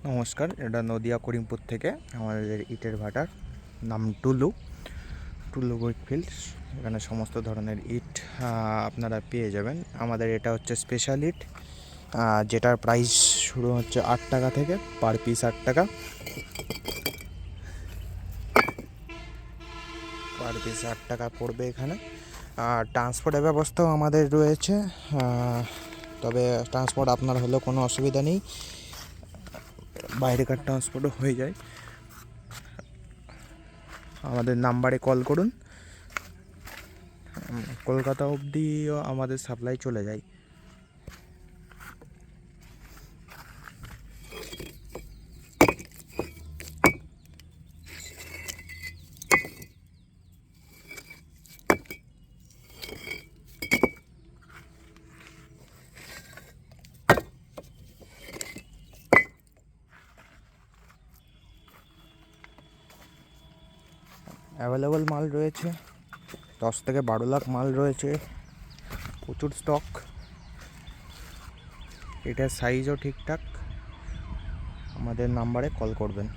নমস্কার, এটা নদিয়া করিমপুর থেকে আমাদের ইটের ভাটার নাম টুলু ব্রিকফিল্ডস। এখানে সমস্ত ধরনের ইট আপনারা পেয়ে যাবেন। আমাদের এটা হচ্ছে স্পেশাল ইট, যেটার প্রাইস শুরু হচ্ছে 8 টাকা থেকে, পার পিস 8 টাকা, পার পিস 8 টাকা পড়বে এখানে। আর ট্রান্সপোর্টের ব্যবস্থাও আমাদের রয়েছে, তবে ট্রান্সপোর্ট আপনার হলেও কোনো অসুবিধা নেই, বাইরেকার ট্রান্সপোর্টও হয়ে যায়। আমাদের নাম্বারে কল করুন, কলকাতা অবধিও আমাদের সাপ্লাই চলে যায়। অ্যাভেলেবল মাল রয়েছে, 10 থেকে 12 লাখ মাল রয়েছে, প্রচুর স্টক। এটার সাইজও ঠিকঠাক। আমাদের নাম্বারে কল করবেন।